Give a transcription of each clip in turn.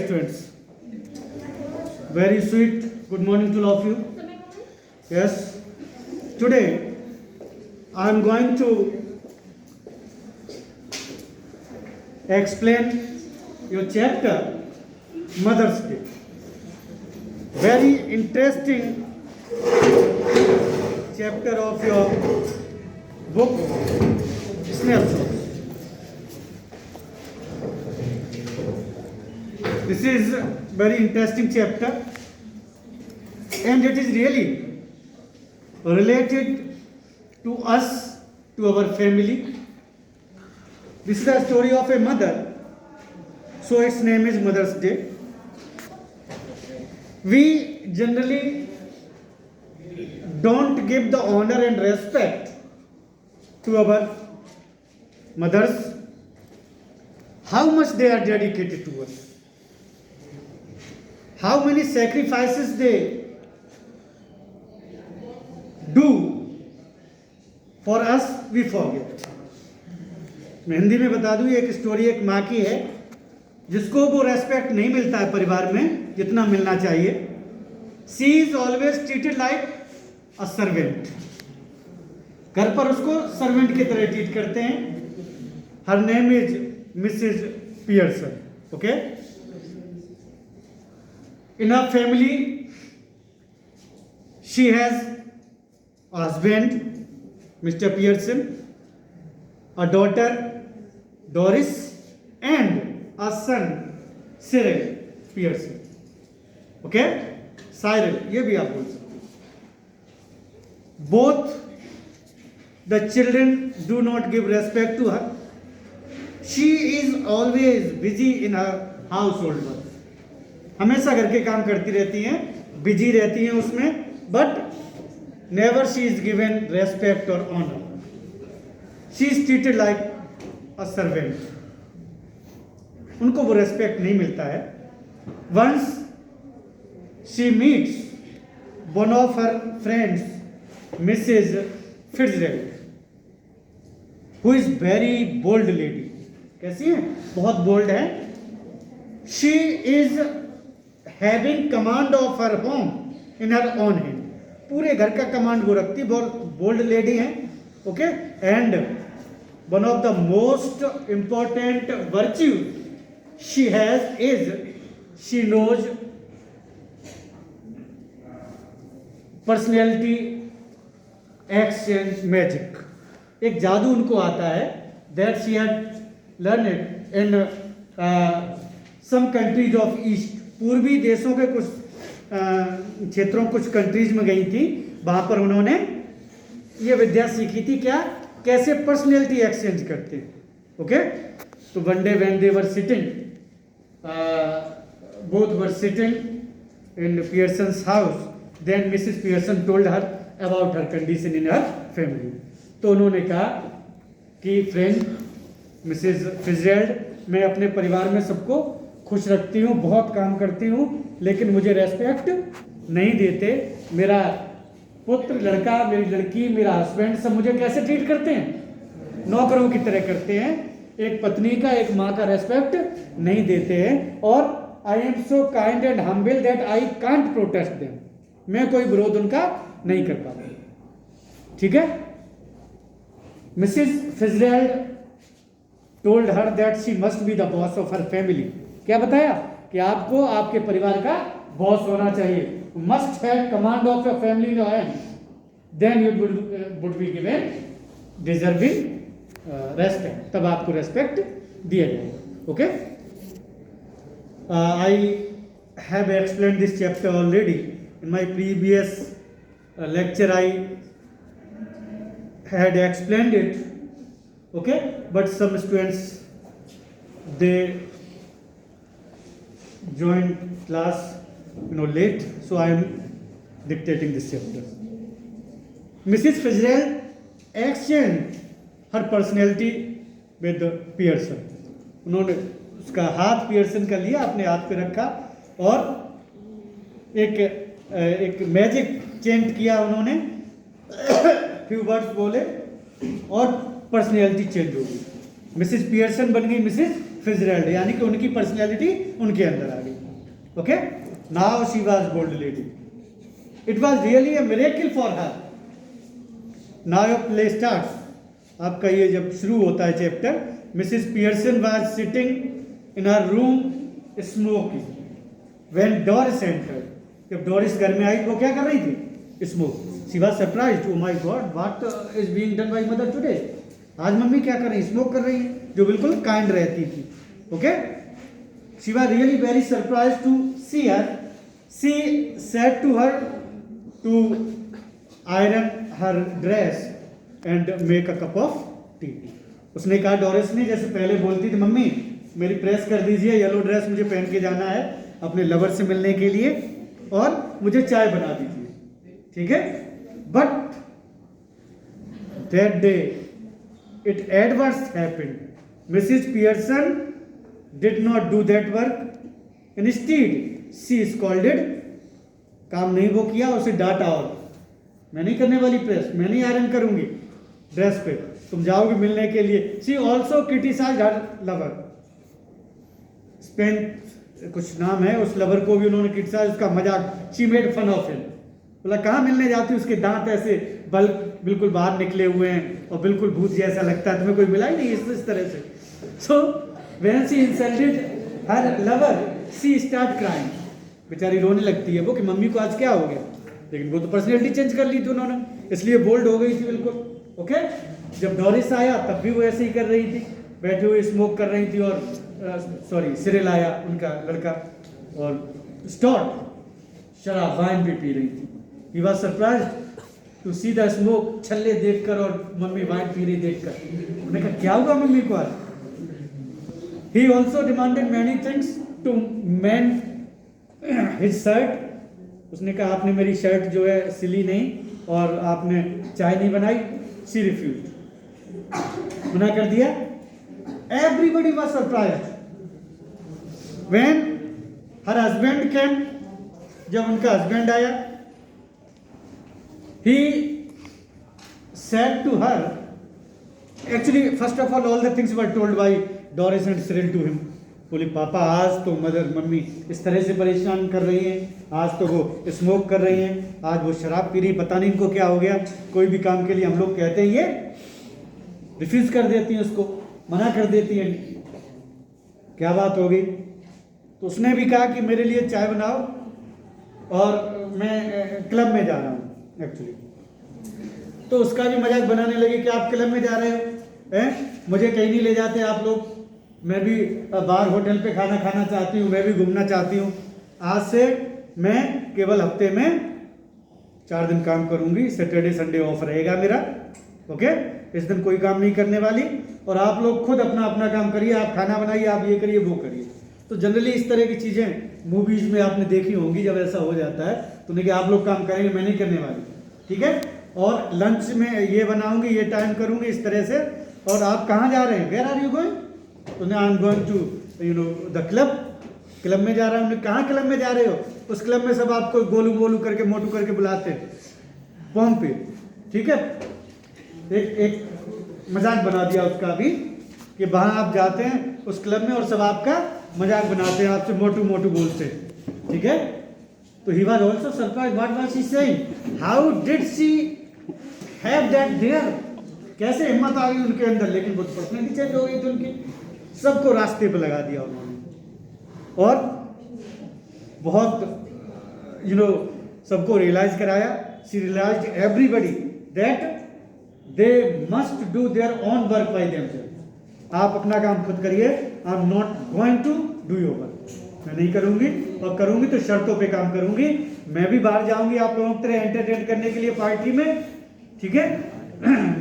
students. Very sweet. Good morning to all of you. Yes. Today I am going to explain your chapter Mother's Day. Very interesting chapter of your book Snapshots. This is a very interesting chapter and it is really related to us, to our family. This is the story of a mother, so its name is Mother's Day. We generally don't give the honor and respect to our mothers, how much they are dedicated to us, how many sacrifices they do for us, we forget. मैं हिंदी में बता दूं, ये एक story एक माँ की है जिसको वो रेस्पेक्ट नहीं मिलता है परिवार में जितना मिलना चाहिए. She is always treated like a servant. घर पर उसको सर्वेंट की तरह ट्रीट करते हैं. हर name is Mrs Pearson. Okay. In a family she has a husband, Mr. Pearson, a daughter, Doris, and a son, Cyril Pearson. Okay? Cyril, ये भी आप बोल सकते हैं. Both the children do not give respect to her. She is always busy in her household work. हमेशा घर के काम करती रहती हैं, बिजी रहती हैं उसमें, but never she is given respect or honor. She is treated like a servant. उनको वो respect नहीं मिलता है. Once she meets one of her friends, Mrs. Fitzgerald, who is very bold lady. कैसी है? बहुत bold है. She is having command of her home in her own hand. पूरे घर का कमांड वो रखती, बहुत बोल्ड लेडी है. Okay. And one of the most important virtue she has is she knows personality exchange magic. एक जादू उनको आता है. That she had learn it in some countries of east. पूर्वी देशों के कुछ क्षेत्रों, कुछ कंट्रीज में गई थी. वहां पर उन्होंने ये विद्या सीखी थी. क्या? कैसे पर्सनैलिटी एक्सचेंज करते हैं. ओके. तो one day when they were sitting, both were sitting in Pearson's house, then Mrs Pearson told her about her condition in her family. तो उन्होंने कहा कि फ्रेंड मिसेस फिtzgerald, मैं अपने परिवार में सबको खुश रखती हूँ, बहुत काम करती हूँ, लेकिन मुझे रेस्पेक्ट नहीं देते. मेरा पुत्र, लड़का, मेरी लड़की, मेरा हस्बैंड सब मुझे कैसे ट्रीट करते हैं? नौकरों की तरह करते हैं. एक पत्नी का, एक माँ का रेस्पेक्ट नहीं देते हैं. और I am so kind and humble that I can't protest them. मैं कोई विरोध उनका नहीं कर पाता. ठीक है. Mrs Fitzgerald told her that she must be the boss of her family. क्या बताया? कि आपको आपके परिवार का बॉस होना चाहिए. Must have command of your family in your hand, then you would be given deserving respect. तब आपको रेस्पेक्ट दिया जाएगा. Okay. I have explain this chapter already in my previous lecture. I had explained it. Okay. But some students they joined class late, so I am dictating this chapter. Mrs. Fitzgerald exchanged her personality with Pearson. उन्होंने उसका हाथ Pearson का लिया, अपने हाथ पे रखा और एक मैजिक चेंट किया उन्होंने. फ्यू वर्ड्स बोले और पर्सनैलिटी चेंज हो गई. मिसेस पियर्सन बन गई मिसेस फिtzgerald, यानी कि उनकी पर्सनैलिटी उनके अंदर आ गई. Okay, now she was bold lady. It was really a miracle for her. Now your play starts. आपका ये जब शुरू होता है chapter, Mrs Pearson was sitting in her room smoking when Doris entered. जब डोरिस घर में आई तो वो क्या कर रही थी? Smoke. She was surprised. Oh my God, what is being done by mother today. आज मम्मी क्या कर रही है? स्मोक कर रही है, जो बिल्कुल काइंड रहती थी. Okay, she was really very surprised to see her. She said to her to iron her dress and make a cup of tea. उसने कहा डोरिस ने, जैसे पहले बोलती थी, मम्मी मेरी प्रेस कर दीजिए, येलो ड्रेस मुझे पहन के जाना है अपने लवर से मिलने के लिए, और मुझे चाय बना दीजिए. ठीक है. But that day it adverse happened. Mrs Pearson did not do that work. Instead she scolded. काम नहीं वो किया, उसे डांटा. और मैं नहीं करने वाली प्रेस, मैं नहीं आयरन करूंगी ड्रेस पे, तुम जाओगे मिलने के लिए. She also criticised her lover. Spain कुछ नाम है उस लवर को भी उन्होंने क्रिटिसाइज, उसका मजाक. She made fun of him. बोला कहाँ मिलने जाती, उसके दांत ऐसे बिल्कुल बाहर निकले हुए हैं और बिल्कुल भूत जैसा लगता है, तुम्हें कोई मिला ही नहीं इस तरह से. So when she insulted her lover she start crying. बेचारी रोने लगती है वो कि मम्मी को आज क्या हो गया. लेकिन वो तो पर्सनैलिटी चेंज कर ली थी उन्होंने, इसलिए बोल्ड हो गई थी बिल्कुल. ओके, जब डोरिस आया तब भी वो ऐसे ही कर रही थी, बैठे हुए स्मोक कर रही थी. और सिरिल आया उनका लड़का और स्टॉट शराब वाइन भी पी रही थी. He was surprised to see the smoke. छल्ले देखकर और मम्मी वाइन पी रही देखकर. उन्होंने कहा क्या हुआ मम्मी को आज. He also demanded many things to mend his shirt. उसने कहा आपने मेरी शर्ट जो है सिली नहीं और आपने चाय नहीं बनाई. She refused. मना कर दिया. Everybody was surprised when her husband came. जब उनका हस्बैंड आया, he said to her, actually first of all the things were told by Doris and Cyril to him. बोली पापा आज तो मम्मी इस तरह से परेशान कर रही हैं, आज तो वो स्मोक कर रही हैं, आज वो शराब पी रही, पता नहीं इनको क्या हो गया. कोई भी काम के लिए हम लोग कहते हैं ये रिफ्यूज कर देती हैं, उसको मना कर देती हैं. क्या बात हो गई. तो उसने भी कहा कि मेरे लिए चाय बनाओ और मैं क्लब में जा रहा हूँ एक्चुअली. तो उसका भी मजाक बनाने लगे कि आप क्लब में जा रहे हो, मुझे कहीं नहीं ले जाते आप लोग, मैं भी बाहर होटल पे खाना खाना चाहती हूँ, मैं भी घूमना चाहती हूँ. आज से मैं केवल हफ्ते में 4 दिन काम करूँगी, सैटरडे संडे ऑफ रहेगा मेरा. ओके, इस दिन कोई काम नहीं करने वाली और आप लोग खुद अपना अपना काम करिए, आप खाना बनाइए, आप ये करिए वो करिए. तो जनरली इस तरह की चीज़ें मूवीज़ में आपने देखी होंगी. जब ऐसा हो जाता है तो उन्हें कि आप लोग काम करेंगे, मैं नहीं करने वाली. ठीक है, और लंच में ये बनाऊंगी, ये टाइम करूंगी इस तरह से. और आप कहाँ जा रहे हैं, वेयर आर यू गोइंग. तो I am going to the club. Club में जा रहा हूँ. कहाँ क्लब में जा रहे हो. उस क्लब में सब आपको गोलू गोलू करके मोटू करके बुलाते हैं पॉम पे. ठीक है, एक मजाक बना दिया उसका भी कि वहाँ आप जाते हैं उस क्लब में और सब आपका मजाक बनाते हैं, आपसे मोटू मोटू बोलते हैं. ठीक है, तो he was also surprised. What was she saying, how did she have that there. कैसे हिम्मत आ गई उनके अंदर. लेकिन वो पर्सनैलिटी चेंज हो गई थी उनकी. सबको रास्ते पे लगा दिया उन्होंने और बहुत सबको रियलाइज कराया. She realised everybody that they must do their own work by themselves. आप अपना काम खुद करिए. I am not going to do your work. मैं नहीं करूंगी, और करूंगी तो शर्तों पे काम करूंगी. मैं भी बाहर जाऊंगी आप लोगों की तरह एंटरटेन करने के लिए पार्टी में. ठीक है,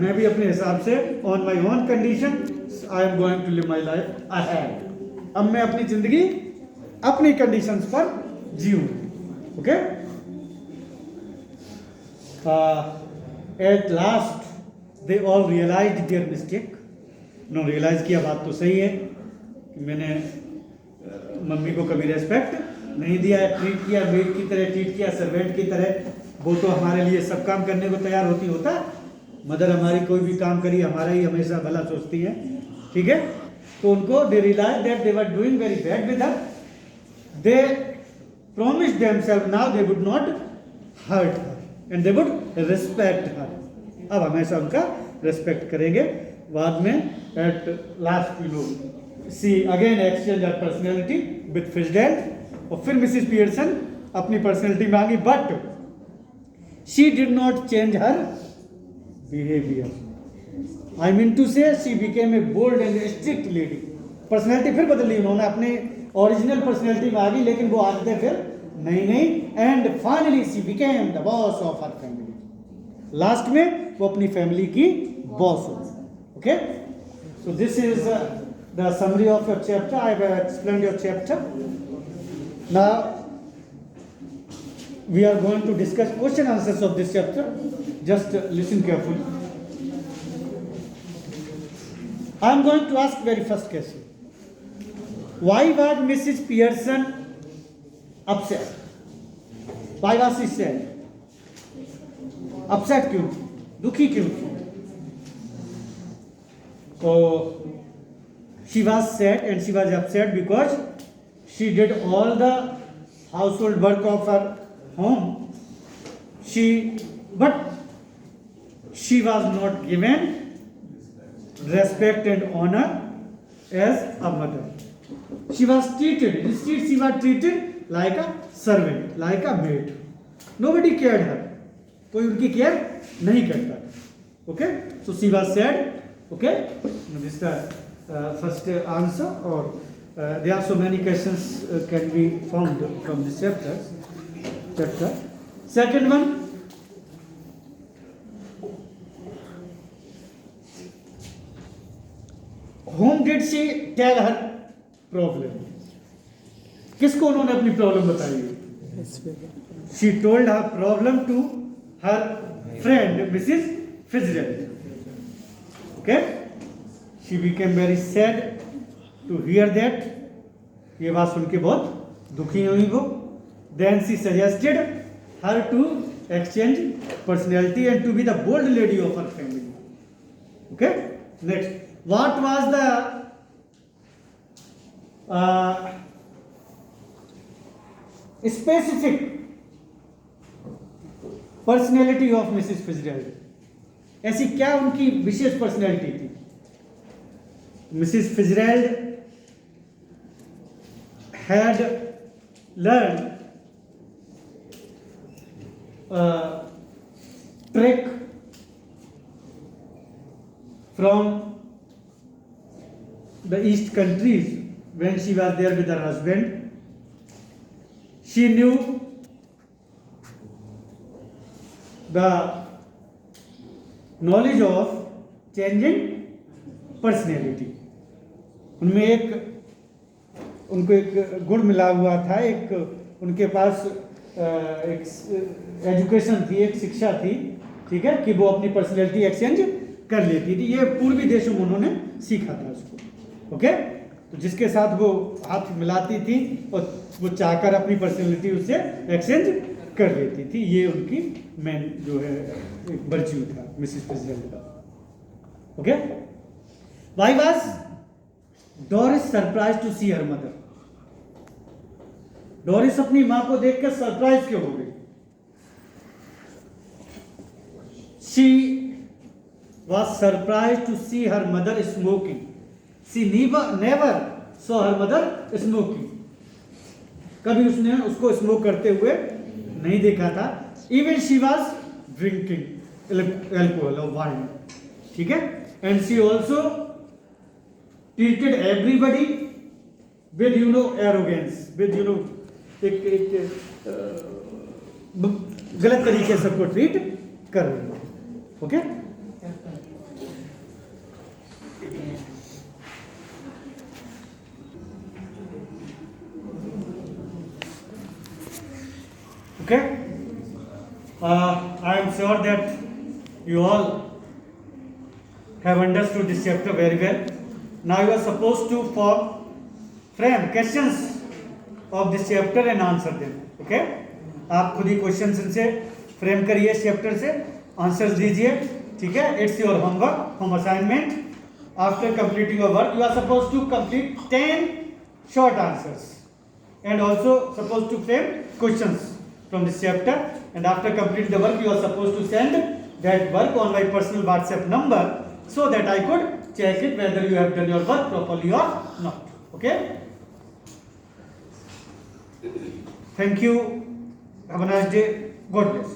मैं भी अपने हिसाब से on my own condition I am going to live my life ahead. अब मैं अपनी जिंदगी अपनी कंडीशंस पर जीऊंगी. Okay, at last they all realized their mistake. उन्होंने रियलाइज किया बात तो सही है कि मैंने मम्मी को कभी रेस्पेक्ट नहीं दिया है, ट्रीट किया मेड की तरह, ट्रीट किया सर्वेंट की तरह. वो तो हमारे लिए सब काम करने को तैयार होता. मदर हमारी कोई भी काम करी हमारा ही हमेशा भला सोचती है. ठीक है, तो उनको they realize that they were doing very bad with her. They promised themselves now they would not hurt her and they would respect her. अब हमेशा उनका रेस्पेक्ट करेंगे. बाद में at last she again exchange her personality with Fitzgerald. और फिर Mrs Pearson अपनी personality मांगी, but she did not change her behaviour. I mean to say she became a bold and strict lady. Personality फिर बदली उन्होंने, अपने original personality में आ गई, लेकिन वो आदतें फिर नहीं. And finally she became the boss of her family. Last में वो अपनी फैमिली की बॉस हो. Okay, so this is the summary of your chapter. I have explained your chapter. Now we are going to discuss question answers of this chapter. Just listen carefully. I am going to ask very first question. Why was Mrs. Pearson upset? Why was she sad? Upset क्यों? दुखी क्यों? तो she was sad and she was upset because she did all the household work of her home. But she was not given respect and honor as a mother. She was treated, instead she was treated like a servant, like a maid. Nobody cared her. कोई उनकी care नहीं करता. Okay, so she was sad. Okay, this is the first answer, or there are so many questions can be found from this chapter. Second one, whom did she tell her problem? किसको उन्होंने अपनी problem बताई? She told her problem to her friend Mrs. Fitzgerald. Okay, she became very sad to hear that. ये बात सुन के बहुत दुखी हुई वो. Then she suggested her to exchange personality and to be the bold lady of her family. Okay, next, what was the specific personality of Mrs. Fitzgerald? ऐसी क्या उनकी विशेष पर्सनैलिटी थी? Mrs. Fitzgerald had learned a trick from the East countries when she was there with her husband. She knew the knowledge of changing personality. उनमें उनको एक गुण मिला हुआ था, एक उनके पास एक एजुकेशन थी, एक शिक्षा थी, ठीक है, कि वो अपनी पर्सनैलिटी एक्सचेंज कर लेती थी. ये पूर्वी देशों में उन्होंने सीखा था उसको. ओके, तो जिसके साथ वो हाथ मिलाती थी और वो चाहकर अपनी पर्सनैलिटी उससे एक्सचेंज कर लेती थी. ये उनकी मेन जो है एक वर्च्यू था मिसेस फिट्जजेराल्ड का. Okay, why was Doris surprise to see her mother? डोरिस अपनी मां को देखकर सरप्राइज क्यों हो गई? She was surprised to see her mother smoking. She never saw her mother smoking. कभी उसने उसको स्मोक करते हुए नहीं देखा था. Even she was drinking alcohol or wine. ठीक है, and she also treated everybody with arrogance, with एक गलत तरीके से सबको ट्रीट कर रही है. Okay, okay, I am sure that you all have understood this chapter very well. Now you are supposed to frame questions of this chapter and answer them. Okay, आप खुद ही क्वेश्चंस इनसे फ्रेम करिए, इस chapter से answers दीजिए. ठीक है, it's your homework, home assignment. After completing your work you are supposed to complete 10 short answers and also supposed to frame questions from this chapter, and after complete the work you are supposed to send that work on my personal WhatsApp number so that I could check it whether you have done your work properly or not. Okay, thank you, have a nice day, God bless.